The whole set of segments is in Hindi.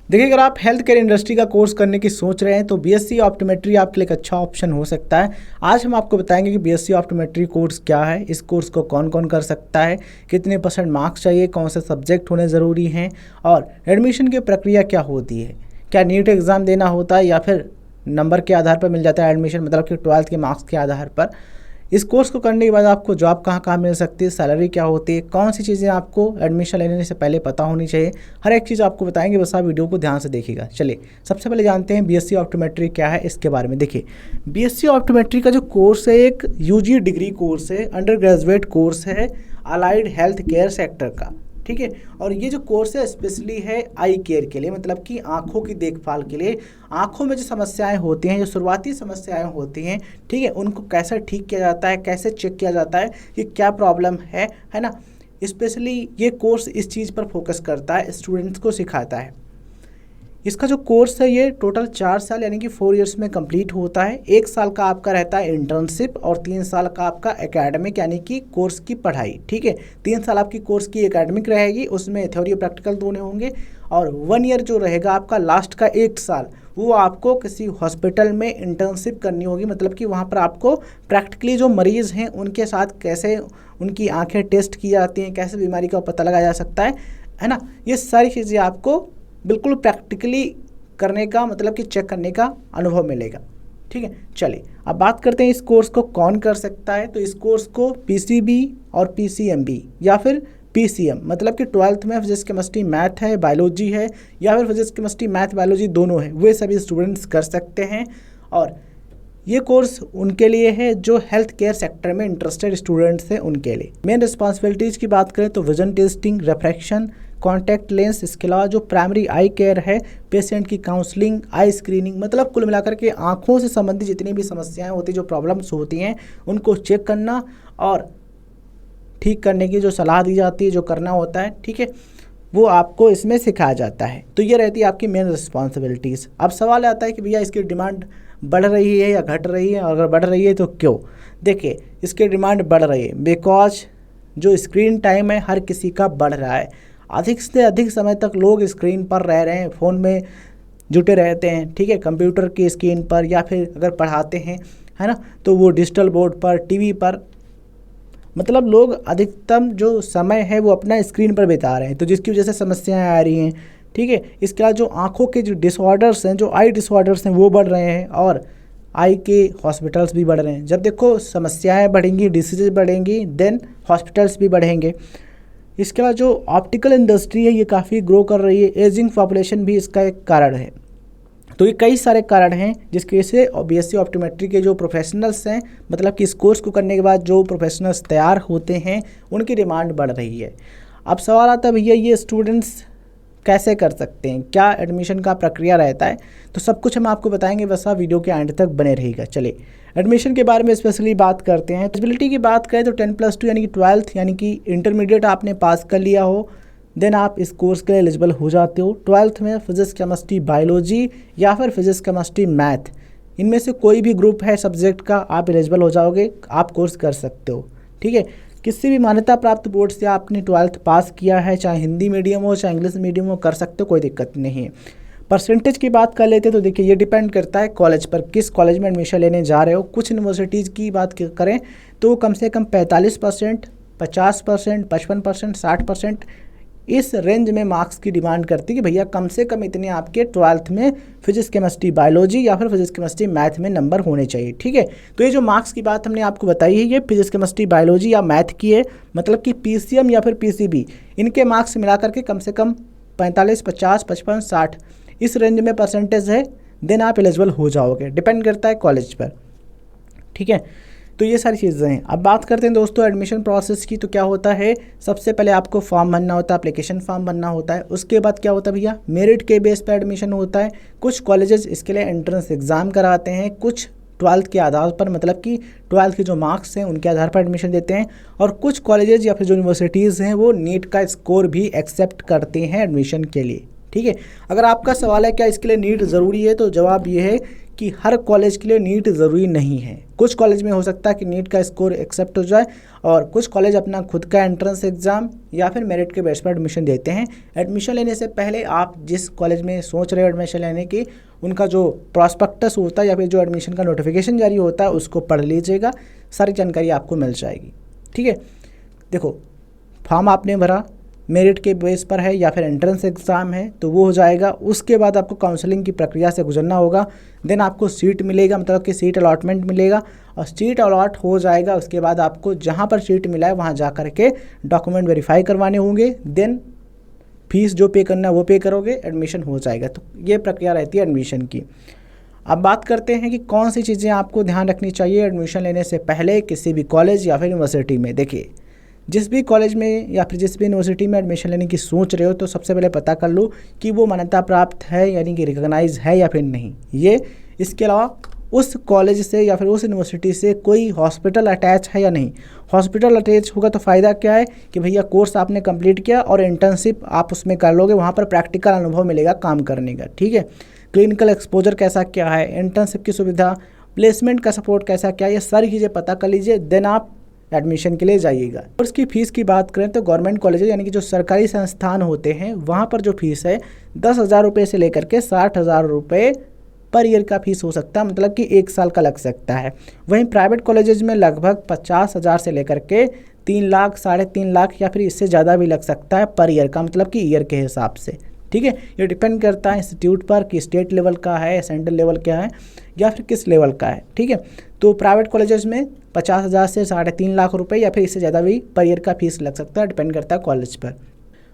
देखिए, अगर आप हेल्थ केयर इंडस्ट्री का कोर्स करने की सोच रहे हैं तो बीएससी ऑप्टोमेट्री आपके लिए एक अच्छा ऑप्शन हो सकता है। आज हम आपको बताएंगे कि बीएससी ऑप्टोमेट्री कोर्स क्या है, इस कोर्स को कौन कौन कर सकता है, कितने % मार्क्स चाहिए, कौन से सब्जेक्ट होने ज़रूरी हैं और एडमिशन की प्रक्रिया क्या होती है। क्या नीट एग्ज़ाम देना होता है या फिर नंबर के आधार पर मिल जाता है एडमिशन, मतलब कि 12th के मार्क्स के आधार पर। इस कोर्स को करने के बाद आपको जॉब कहाँ कहाँ मिल सकती है, सैलरी क्या होती है, कौन सी चीज़ें आपको एडमिशन लेने से पहले पता होनी चाहिए, हर एक चीज़ आपको बताएंगे। बस आप वीडियो को ध्यान से देखिएगा। चलिए, सबसे पहले जानते हैं बीएससी ऑप्टोमेट्री क्या है, इसके बारे में। देखिए, बीएससी ऑप्टोमेट्री का जो कोर्स है एक यूजी डिग्री कोर्स है, अंडर ग्रेजुएट कोर्स है अलाइड हेल्थ केयर सेक्टर का। ठीक है, और ये जो कोर्स है स्पेशली है आई केयर के लिए, मतलब कि आँखों की देखभाल के लिए। आँखों में जो समस्याएं होती हैं, जो शुरुआती समस्याएं होती हैं, ठीक है, उनको कैसे ठीक किया जाता है, कैसे चेक किया जाता है कि क्या प्रॉब्लम है ना। स्पेशली ये कोर्स इस चीज़ पर फोकस करता है, स्टूडेंट्स को सिखाता है। इसका जो कोर्स है ये टोटल 4 साल यानी कि 4 इयर्स में कंप्लीट होता है। 1 साल का आपका रहता है इंटर्नशिप और 3 साल का आपका एकेडमिक यानी कि कोर्स की पढ़ाई। ठीक है, 3 साल आपकी कोर्स की एकेडमिक रहेगी, उसमें थ्योरी और प्रैक्टिकल दोनों होंगे। और 1 ईयर जो रहेगा आपका लास्ट का 1 साल, वो आपको किसी हॉस्पिटल में इंटर्नशिप करनी होगी। मतलब कि वहाँ पर आपको प्रैक्टिकली जो मरीज़ हैं उनके साथ कैसे उनकी आँखें टेस्ट की जाती हैं, कैसे बीमारी का पता लगाया जा सकता है ना। ये सारी चीज़ें आपको बिल्कुल प्रैक्टिकली करने का, मतलब कि चेक करने का अनुभव मिलेगा। ठीक है, चलिए अब बात करते हैं इस कोर्स को कौन कर सकता है। तो इस कोर्स को पीसीबी और पीसीएमबी या फिर पीसीएम, मतलब कि 12th में फिजिक्स केमिस्ट्री मैथ है, बायोलॉजी है, या फिर फिजिक्स केमिस्ट्री मैथ बायोलॉजी दोनों है, वे सभी स्टूडेंट्स कर सकते हैं। और ये कोर्स उनके लिए है जो हेल्थ केयर सेक्टर में इंटरेस्टेड स्टूडेंट्स हैं, उनके लिए। मेन रिस्पॉन्सिबिलिटीज़ की बात करें तो vision testing, refraction, contact lens, इसके अलावा जो प्राइमरी आई केयर है, पेशेंट की काउंसलिंग, आई स्क्रीनिंग, मतलब कुल मिलाकर के आँखों से संबंधित जितनी भी समस्याएं होती हैं, जो प्रॉब्लम्स होती हैं, उनको चेक करना और ठीक करने की जो सलाह दी जाती है, जो करना होता है, ठीक है, वो आपको इसमें सिखाया जाता है। तो ये रहती है आपकी मेन रिस्पॉन्सिबिलिटीज़। अब सवाल आता है कि भैया इसकी डिमांड बढ़ रही है या घट रही है, और अगर बढ़ रही है तो क्यों। देखिए, इसकी डिमांड बढ़ रही है बिकॉज जो स्क्रीन टाइम है हर किसी का बढ़ रहा है। अधिक से अधिक समय तक लोग स्क्रीन पर रह रहे हैं, फ़ोन में जुटे रहते हैं। ठीक है, कंप्यूटर की स्क्रीन पर, या फिर अगर पढ़ाते हैं, है ना, तो वो डिजिटल बोर्ड पर, टीवी पर, मतलब लोग अधिकतम जो समय है वो अपना स्क्रीन पर बिता रहे हैं, तो जिसकी वजह से समस्याएं आ रही हैं। ठीक है, इसके अलावा जो आँखों के जो डिसऑर्डर्स हैं, जो आई डिसऑर्डर्स हैं, वो बढ़ रहे हैं और आई के हॉस्पिटल्स भी बढ़ रहे हैं। जब देखो समस्याएं बढ़ेंगी, डिसीजेज बढ़ेंगी, देन हॉस्पिटल्स भी बढ़ेंगे। इसके अलावा जो ऑप्टिकल इंडस्ट्री है ये काफ़ी ग्रो कर रही है, एजिंग पॉपुलेशन भी इसका एक कारण है। तो ये कई सारे कारण हैं जिसकी वजह से बीएससी ऑप्टोमेट्री के जो प्रोफेशनल्स हैं, मतलब कि इस कोर्स को करने के बाद जो प्रोफेशनल्स तैयार होते हैं, उनकी डिमांड बढ़ रही है। अब सवाल आता है भैया ये स्टूडेंट्स कैसे कर सकते हैं, क्या एडमिशन का प्रक्रिया रहता है। तो सब कुछ हम आपको बताएंगे, बस आप वीडियो के एंड तक बने रहिएगा। चलिए एडमिशन के बारे में स्पेशली बात करते हैं। एलिजिबिलिटी की बात करें तो 10+2 यानी कि 12th यानी कि इंटरमीडिएट आपने पास कर लिया हो, देन आप इस कोर्स के लिए एलिजिबल हो जाते हो। 12th में फिजिक्स केमिस्ट्री बायोलॉजी या फिर फिजिक्स केमिस्ट्री मैथ, इनमें से कोई भी ग्रुप है सब्जेक्ट का, आप एलिजिबल हो जाओगे, आप कोर्स कर सकते हो। ठीक है, किसी भी मान्यता प्राप्त बोर्ड से आपने 12th पास किया है, चाहे हिंदी मीडियम हो चाहे इंग्लिश मीडियम हो, कर सकते हो, कोई दिक्कत नहीं है। परसेंटेज की बात कर लेते हैं तो देखिए ये डिपेंड करता है कॉलेज पर, किस कॉलेज में एडमिशन लेने जा रहे हो। कुछ यूनिवर्सिटीज़ की बात करें तो कम से कम 45%, 50%, 55%, 60%, इस रेंज में मार्क्स की डिमांड करती है कि भैया कम से कम इतने आपके 12th में फिजिक्स केमिस्ट्री बायोलॉजी या फिर फिजिक्स केमिस्ट्री मैथ में नंबर होने चाहिए। ठीक है, तो ये जो मार्क्स की बात हमने आपको बताई है ये फिजिक्स केमिस्ट्री बायोलॉजी या मैथ की है, मतलब कि पीसीएम या फिर पीसीबी, इनके मार्क्स मिला करके कम से कम 45, 50, 55, 60 इस रेंज में परसेंटेज है, देन आप एलिजिबल हो जाओगे। डिपेंड करता है कॉलेज पर। ठीक है, तो ये सारी चीज़ें हैं। अब बात करते हैं दोस्तों एडमिशन प्रोसेस की। तो क्या होता है, सबसे पहले आपको फॉर्म भरना होता है, एप्लीकेशन फॉर्म भरना होता है। उसके बाद क्या होता है भैया, मेरिट के बेस पर एडमिशन होता है। कुछ कॉलेजेस इसके लिए एंट्रेंस एग्ज़ाम कराते हैं, कुछ 12th के आधार पर, मतलब कि 12th के जो मार्क्स हैं उनके आधार पर एडमिशन देते हैं, और कुछ कॉलेजेस या फिर जो यूनिवर्सिटीज़ हैं वो नीट का स्कोर भी एक्सेप्ट करते हैं एडमिशन के लिए। ठीक है। अगर आपका सवाल है क्या इसके लिए नीट ज़रूरी है, तो जवाब ये है कि हर कॉलेज के लिए नीट ज़रूरी नहीं है। कुछ कॉलेज में हो सकता है कि नीट का स्कोर एक्सेप्ट हो जाए, और कुछ कॉलेज अपना खुद का एंट्रेंस एग्ज़ाम या फिर मेरिट के बेस पर एडमिशन देते हैं। एडमिशन लेने से पहले आप जिस कॉलेज में सोच रहे हो एडमिशन लेने की, उनका जो प्रॉस्पेक्टस होता है या फिर जो एडमिशन का नोटिफिकेशन जारी होता है उसको पढ़ लीजिएगा, सारी जानकारी आपको मिल जाएगी। ठीक है, देखो फॉर्म आपने भरा, मेरिट के बेस पर है या फिर एंट्रेंस एग्ज़ाम है तो वो हो जाएगा। उसके बाद आपको काउंसलिंग की प्रक्रिया से गुजरना होगा, देन आपको सीट मिलेगा, मतलब कि सीट अलॉटमेंट मिलेगा, और सीट अलॉट हो जाएगा। उसके बाद आपको जहाँ पर सीट मिला है वहाँ जा कर के डॉक्यूमेंट वेरीफाई करवाने होंगे, देन फीस जो पे करना है वो पे करोगे, एडमिशन हो जाएगा। तो ये प्रक्रिया रहती है एडमिशन की। अब बात करते हैं कि कौन सी चीज़ें आपको ध्यान रखनी चाहिए एडमिशन लेने से पहले किसी भी कॉलेज या फिर यूनिवर्सिटी में। देखिए, जिस भी कॉलेज में या फिर जिस भी यूनिवर्सिटी में एडमिशन लेने की सोच रहे हो तो सबसे पहले पता कर लो कि वो मान्यता प्राप्त है, यानी कि रिकॉग्नाइज है या फिर नहीं। ये इसके अलावा उस कॉलेज से या फिर उस यूनिवर्सिटी से कोई हॉस्पिटल अटैच है या नहीं। हॉस्पिटल अटैच होगा तो फ़ायदा क्या है कि भैया कोर्स आपने कंप्लीट किया और इंटर्नशिप आप उसमें कर लोगे, वहाँ पर प्रैक्टिकल अनुभव मिलेगा काम करने का। ठीक है, क्लिनिकल एक्सपोजर कैसा क्या है, इंटर्नशिप की सुविधा, प्लेसमेंट का सपोर्ट कैसा क्या है, ये सारी चीज़ें पता कर लीजिए, देन आप एडमिशन के लिए जाइएगा। और इसकी फ़ीस की बात करें तो गवर्नमेंट कॉलेज यानी कि जो सरकारी संस्थान होते हैं वहाँ पर जो फीस है 10,000 रुपये से लेकर के 60,000 रुपये पर ईयर का फीस हो सकता है, मतलब कि 1 साल का लग सकता है। वहीं प्राइवेट कॉलेजेस में लगभग 50,000 से लेकर के 3 लाख, 3.5 लाख या फिर इससे ज़्यादा भी लग सकता है पर ईयर का, मतलब कि ईयर के हिसाब से। ठीक है, ये डिपेंड करता है इंस्टीट्यूट पर कि स्टेट लेवल का है, सेंट्रल लेवल का है या फिर किस लेवल का है। ठीक है, तो प्राइवेट कॉलेजेस में 50,000 से 3.5 लाख रुपए या फिर इससे ज़्यादा भी पर ईयर का फीस लग सकता है, डिपेंड करता है कॉलेज पर।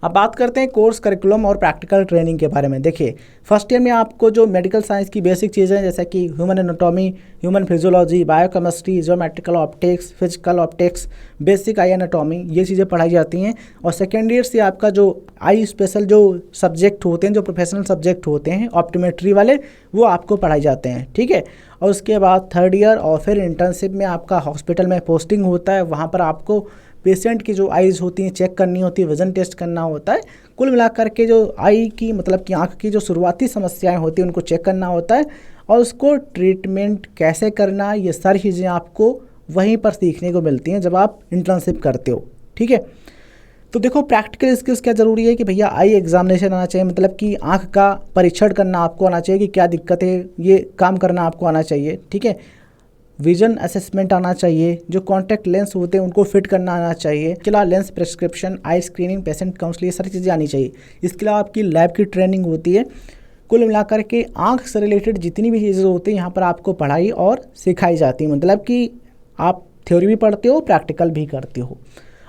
अब बात करते हैं कोर्स करिकुलम और प्रैक्टिकल ट्रेनिंग के बारे में। देखिए, फर्स्ट ईयर में आपको जो मेडिकल साइंस की बेसिक चीज़ें जैसे कि human anatomy, human physiology, biochemistry, geometrical optics, physical optics, basic आई एनाटॉमी, ये चीज़ें पढ़ाई जाती हैं। और सेकेंड ईयर से आपका जो आई स्पेशल जो सब्जेक्ट होते हैं, जो प्रोफेशनल सब्जेक्ट होते हैं ऑप्टोमेट्री वाले, वो आपको पढ़ाई जाते हैं। ठीक है, और उसके बाद थर्ड ईयर और फिर इंटर्नशिप में आपका हॉस्पिटल में पोस्टिंग होता है, वहाँ पर आपको पेशेंट की जो आईज़ होती हैं चेक करनी होती है, वजन टेस्ट करना होता है। कुल मिलाकर के जो आई की मतलब कि आँख की जो शुरुआती समस्याएं होती हैं उनको चेक करना होता है, और उसको ट्रीटमेंट कैसे करना, ये सारी चीज़ें आपको वहीं पर सीखने को मिलती हैं जब आप इंटर्नशिप करते हो। ठीक है, तो देखो प्रैक्टिकल स्किल्स क्या ज़रूरी है कि भैया आई एग्जामिनेशन आना चाहिए, मतलब कि आँख का परीक्षण करना आपको आना चाहिए कि क्या दिक्कत है, ये काम करना आपको आना चाहिए। ठीक है, विजन असेसमेंट आना चाहिए, जो कॉन्टैक्ट लेंस होते हैं उनको फिट करना आना चाहिए। इसके अलावा लेंस प्रिस्क्रिप्शन, आई स्क्रीनिंग, पेशेंट काउंसलिंग, ये सारी चीज़ें आनी चाहिए। इसके अलावा आपकी लैब की ट्रेनिंग होती है। कुल मिलाकर के आँख से रिलेटेड जितनी भी चीज़ें होती हैं यहाँ पर आपको पढ़ाई और सिखाई जाती है, मतलब कि आप थ्योरी भी पढ़ते हो, प्रैक्टिकल भी करते हो।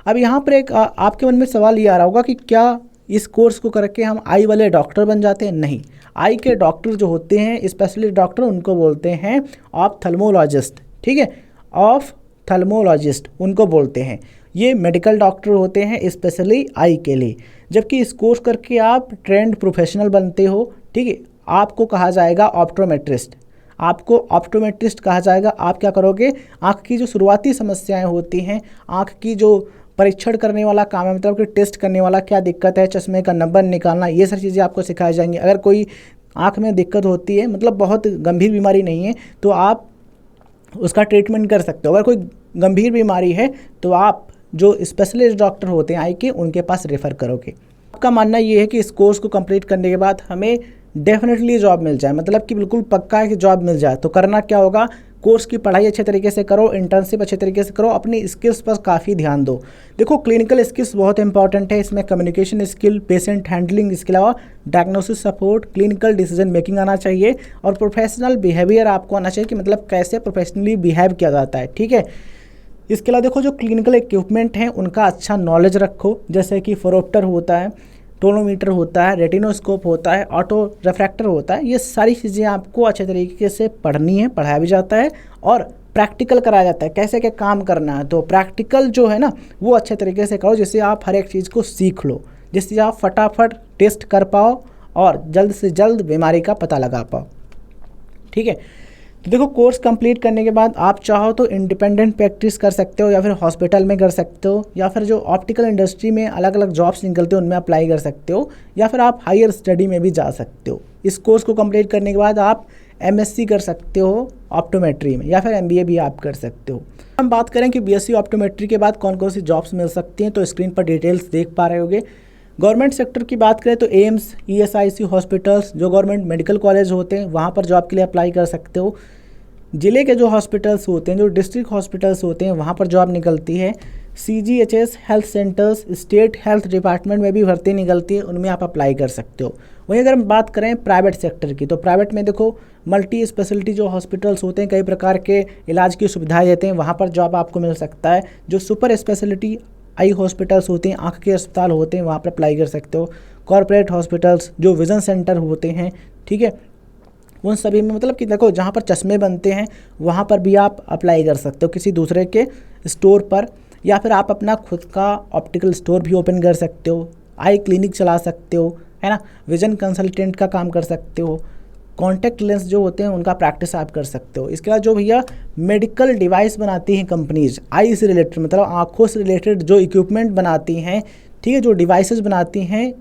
अब यहाँ पर एक आपके मन में सवाल ये आ रहा होगा कि क्या इस कोर्स को करके हम आई वाले डॉक्टर बन जाते हैं? नहीं, आई के डॉक्टर जो होते हैं स्पेशलिस्ट डॉक्टर, उनको बोलते हैं ऑप्थेल्मोलॉजिस्ट। ठीक है, ऑप्थेल्मोलॉजिस्ट उनको बोलते हैं। ये मेडिकल डॉक्टर होते हैं स्पेशली आई के लिए। जबकि इस कोर्स करके आप ट्रेंड प्रोफेशनल बनते हो। ठीक है, आपको कहा जाएगा ऑप्टोमेट्रिस्ट, आपको ऑप्टोमेट्रिस्ट कहा जाएगा। आप क्या करोगे, आँख की जो शुरुआती समस्याएं होती हैं, आँख की जो परीक्षण करने वाला काम है, मतलब कि टेस्ट करने वाला, क्या दिक्कत है, चश्मे का नंबर निकालना, ये सारी चीज़ें आपको सिखाई जाएंगी। अगर कोई आँख में दिक्कत होती है, मतलब बहुत गंभीर बीमारी नहीं है, तो आप उसका ट्रीटमेंट कर सकते हो। अगर कोई गंभीर बीमारी है तो आप जो स्पेशलिस्ट डॉक्टर होते हैं आई के, उनके पास रेफ़र करोगे। आपका मानना ये है कि इस कोर्स को कंप्लीट करने के बाद हमें डेफिनेटली जॉब मिल जाए, मतलब कि बिल्कुल पक्का है कि जॉब मिल जाए। तो करना क्या होगा, कोर्स की पढ़ाई अच्छे तरीके से करो, इंटर्नशिप अच्छे तरीके से करो, अपनी स्किल्स पर काफ़ी ध्यान दो। देखो क्लिनिकल स्किल्स बहुत इंपॉर्टेंट है, इसमें कम्युनिकेशन स्किल, पेशेंट हैंडलिंग, इसके अलावा diagnosis support, clinical decision making आना चाहिए, और प्रोफेशनल बिहेवियर आपको आना चाहिए कि मतलब कैसे प्रोफेशनली बिहेव किया जाता है। ठीक है, इसके अलावा देखो जो क्लिनिकल इक्विपमेंट हैं उनका अच्छा नॉलेज रखो, जैसे कि फोरोप्टर होता है, टोनोमीटर होता है, रेटिनोस्कोप होता है, ऑटो रिफ्रैक्टर होता है। ये सारी चीज़ें आपको अच्छे तरीके से पढ़नी है, पढ़ाया भी जाता है और प्रैक्टिकल कराया जाता है कैसे क्या काम करना है। तो प्रैक्टिकल जो है ना वो अच्छे तरीके से करो, जिससे आप हर एक चीज़ को सीख लो, जिससे आप फटाफट टेस्ट कर पाओ और जल्द से जल्द बीमारी का पता लगा पाओ। ठीक है, तो देखो कोर्स कंप्लीट करने के बाद आप चाहो तो इंडिपेंडेंट प्रैक्टिस कर सकते हो, या फिर हॉस्पिटल में कर सकते हो, या फिर जो ऑप्टिकल इंडस्ट्री में अलग अलग जॉब्स निकलते हो उनमें अप्लाई कर सकते हो, या फिर आप हायर स्टडी में भी जा सकते हो। इस कोर्स को कंप्लीट करने के बाद आप एमएससी कर सकते हो ऑप्टोमेट्री में, या फिर एमबीए भी आप कर सकते हो। हम बात करें कि बीएससी ऑप्टोमेट्री के बाद कौन कौन सी जॉब्स मिल सकती हैं, तो स्क्रीन पर डिटेल्स देख पा रहे होगे। गवर्नमेंट सेक्टर की बात करें तो एम्स, ईएसआईसी हॉस्पिटल्स, जो गवर्नमेंट मेडिकल कॉलेज होते हैं वहाँ पर जॉब के लिए अप्लाई कर सकते हो। ज़िले के जो हॉस्पिटल्स होते हैं, जो डिस्ट्रिक्ट हॉस्पिटल्स होते हैं, वहाँ पर जॉब निकलती है। CGHS health centres, state health department में भी भर्ती निकलती है, उनमें आप अप्लाई कर सकते हो। वहीं अगर हम बात करें प्राइवेट सेक्टर की, तो प्राइवेट में देखो मल्टी स्पेशलिटी जो हॉस्पिटल्स होते हैं, कई प्रकार के इलाज की सुविधाएं देते हैं, वहाँ पर जॉब आपको मिल सकता है। जो सुपर स्पेशलिटी आई हॉस्पिटल्स होते हैं, आँख के अस्पताल होते हैं, वहाँ पर अप्लाई कर सकते हो। कॉरपोरेट हॉस्पिटल्स, जो विजन सेंटर होते हैं, ठीक है, उन सभी में मतलब कि देखो जहाँ पर चश्मे बनते हैं वहाँ पर भी आप अप्लाई कर सकते हो किसी दूसरे के स्टोर पर, या फिर आप अपना खुद का ऑप्टिकल स्टोर भी ओपन कर सकते हो, आई क्लिनिक चला सकते हो, है ना, विजन कंसल्टेंट का काम कर सकते हो, कॉन्टैक्ट लेंस जो होते हैं उनका प्रैक्टिस आप कर सकते हो। इसके बाद जो भैया मेडिकल डिवाइस बनाती हैं कंपनीज, आई से रिलेटेड मतलब आँखों से रिलेटेड जो इक्विपमेंट बनाती हैं, ठीक है, जो डिवाइसेस बनाती हैं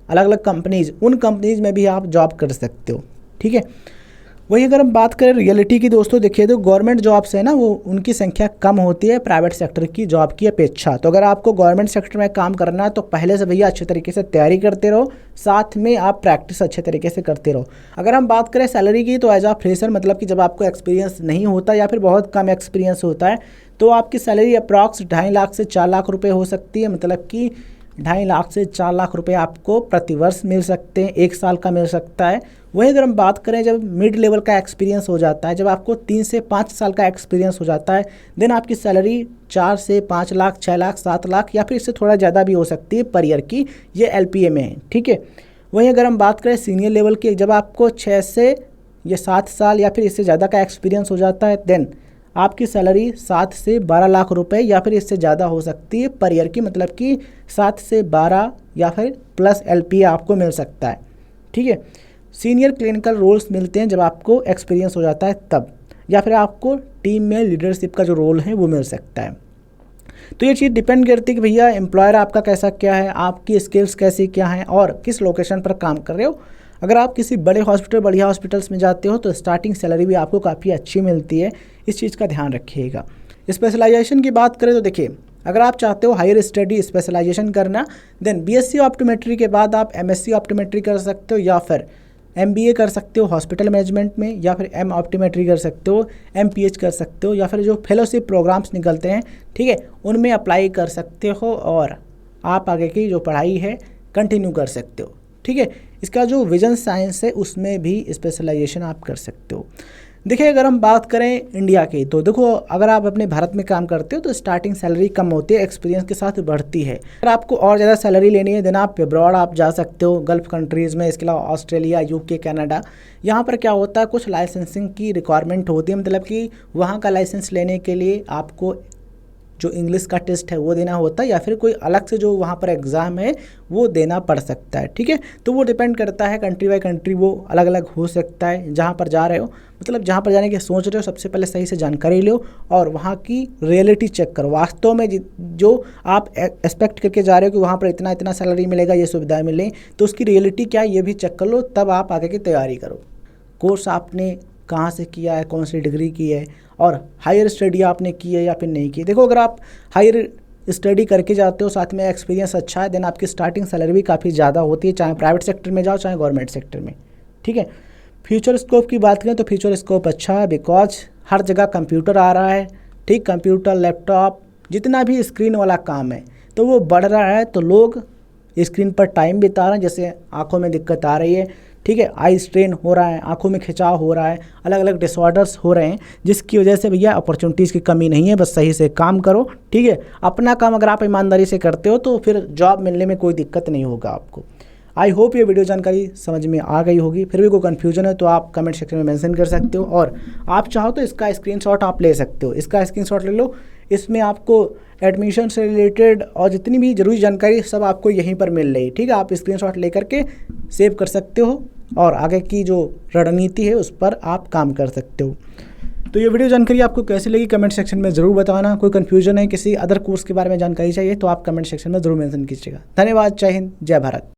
अलग अलग कंपनीज, उन कंपनीज में भी आप जॉब कर सकते हो, ठीक है। वही अगर हम बात करें रियलिटी की दोस्तों, देखिए तो गवर्नमेंट जॉब्स है ना, वो उनकी संख्या कम होती है प्राइवेट सेक्टर की जॉब की अपेक्षा। तो अगर आपको गवर्नमेंट सेक्टर में काम करना है तो पहले से भैया अच्छे तरीके से तैयारी करते रहो, साथ में आप प्रैक्टिस अच्छे तरीके से करते रहो। अगर हम बात करें सैलरी की, तो एज आ फ्रेशर मतलब कि जब आपको एक्सपीरियंस नहीं होता या फिर बहुत कम एक्सपीरियंस होता है, तो आपकी सैलरी अप्रॉक्स 2.5 लाख से 4 लाख रुपये हो सकती है। मतलब कि 2.5 लाख से 4 लाख रुपए आपको प्रतिवर्ष मिल सकते हैं, 1 साल का मिल सकता है। वहीं अगर हम बात करें जब मिड लेवल का एक्सपीरियंस हो जाता है, जब आपको 3 से 5 साल का एक्सपीरियंस हो जाता है, देन आपकी सैलरी 4 से 5 लाख, 6 लाख, 7 लाख या फिर इससे थोड़ा ज़्यादा भी हो सकती है पर ईयर की, ये एलपीए में है, ठीक है। वहीं अगर हम बात करें सीनियर लेवल की, जब आपको 6 से या 7 साल या फिर इससे ज़्यादा का एक्सपीरियंस हो जाता है, देन आपकी सैलरी 7 से 12 लाख रुपए या फिर इससे ज़्यादा हो सकती है पर ईयर की। मतलब कि 7 से 12 या फिर प्लस एलपीए आपको मिल सकता है, ठीक है। सीनियर क्लिनिकल रोल्स मिलते हैं जब आपको एक्सपीरियंस हो जाता है तब, या फिर आपको टीम में लीडरशिप का जो रोल है वो मिल सकता है। तो ये चीज़ डिपेंड करती है कि भैया एम्प्लॉयर आपका कैसा क्या है, आपकी स्किल्स कैसी क्या हैं और किस लोकेशन पर काम कर रहे हो। अगर आप किसी बड़े हॉस्पिटल, बढ़िया हॉस्पिटल्स में जाते हो तो स्टार्टिंग सैलरी भी आपको काफ़ी अच्छी मिलती है, इस चीज़ का ध्यान रखिएगा। स्पेशलाइजेशन की बात करें तो देखिए, अगर आप चाहते हो हायर स्टडी स्पेशलाइजेशन करना, देन बीएससी ऑप्टोमेट्री के बाद आप एमएससी ऑप्टोमेट्री कर सकते हो, या फिर एमबीए कर सकते हो हॉस्पिटल मैनेजमेंट में, या फिर एम ऑप्टोमेट्री कर सकते हो, एमपीएच कर सकते हो, या फिर जो फेलोशिप प्रोग्राम्स निकलते हैं, ठीक है, उनमें अप्लाई कर सकते हो और आप आगे की जो पढ़ाई है कंटिन्यू कर सकते हो, ठीक है। इसका जो विजन साइंस है उसमें भी स्पेशलाइजेशन आप कर सकते हो। देखिए अगर हम बात करें इंडिया की, तो देखो अगर आप अपने भारत में काम करते हो तो स्टार्टिंग सैलरी कम होती है, एक्सपीरियंस के साथ बढ़ती है। अगर आपको और ज़्यादा सैलरी लेनी है देन आप अब्रॉड आप जा सकते हो, गल्फ कंट्रीज़ में, इसके अलावा ऑस्ट्रेलिया, यूके, कनाडा। यहाँ पर क्या होता है, कुछ लाइसेंसिंग की रिक्वायरमेंट होती है, मतलब कि वहाँ का लाइसेंस लेने के लिए आपको जो इंग्लिश का टेस्ट है वो देना होता है, या फिर कोई अलग से जो वहाँ पर एग्ज़ाम है वो देना पड़ सकता है, ठीक है। तो वो डिपेंड करता है कंट्री बाय कंट्री, वो अलग अलग हो सकता है। जहाँ पर जा रहे हो, मतलब जहाँ पर जाने की सोच रहे हो, सबसे पहले सही से जानकारी लो और वहाँ की रियलिटी चेक करो। वास्तव में जो आप एक्सपेक्ट करके जा रहे हो कि वहाँ पर इतना इतना सैलरी मिलेगा, ये सुविधाएँ मिलें, तो उसकी रियलिटी क्या है ये भी चेक कर लो, तब आप आगे की तैयारी करो। कोर्स आपने कहाँ से किया है, कौन सी डिग्री की है, और हायर स्टडी आपने की है या फिर नहीं की। देखो अगर आप हायर स्टडी करके जाते हो, साथ में एक्सपीरियंस अच्छा है, देन आपकी स्टार्टिंग सैलरी भी काफ़ी ज़्यादा होती है, चाहे प्राइवेट सेक्टर में जाओ चाहे गवर्नमेंट सेक्टर में, ठीक है। फ्यूचर स्कोप की बात करें तो फ्यूचर स्कोप अच्छा है, बिकॉज हर जगह कंप्यूटर आ रहा है, ठीक, कंप्यूटर, लैपटॉप, जितना भी स्क्रीन वाला काम है तो वो बढ़ रहा है, तो लोग स्क्रीन पर टाइम बिता रहे हैं, जैसे आँखों में दिक्कत आ रही है, ठीक है, आई स्ट्रेन हो रहा है, आंखों में खिंचाव हो रहा है, अलग अलग डिसऑर्डर्स हो रहे हैं, जिसकी वजह से भैया अपॉर्चुनिटीज़ की कमी नहीं है, बस सही से काम करो, ठीक है। अपना काम अगर आप ईमानदारी से करते हो तो फिर जॉब मिलने में कोई दिक्कत नहीं होगा आपको। आई होप ये वीडियो जानकारी समझ में आ गई होगी। फिर भी कोई कन्फ्यूजन है तो आप कमेंट सेक्शन में मेंशन कर सकते हो, और आप चाहो तो इसका स्क्रीनशॉट आप ले सकते हो, इसका स्क्रीनशॉट ले लो। इसमें आपको एडमिशन से रिलेटेड और जितनी भी जरूरी जानकारी सब आपको यहीं पर मिल रही है, ठीक है। आप स्क्रीनशॉट लेकर के सेव कर सकते हो और आगे की जो रणनीति है उस पर आप काम कर सकते हो। तो ये वीडियो जानकारी आपको कैसी लगी कमेंट सेक्शन में जरूर बताना। कोई कंफ्यूजन है, किसी अदर कोर्स के बारे में जानकारी चाहिए तो आप कमेंट सेक्शन में जरूर मेंशन कीजिएगा। धन्यवाद। जय हिंद, जय भारत।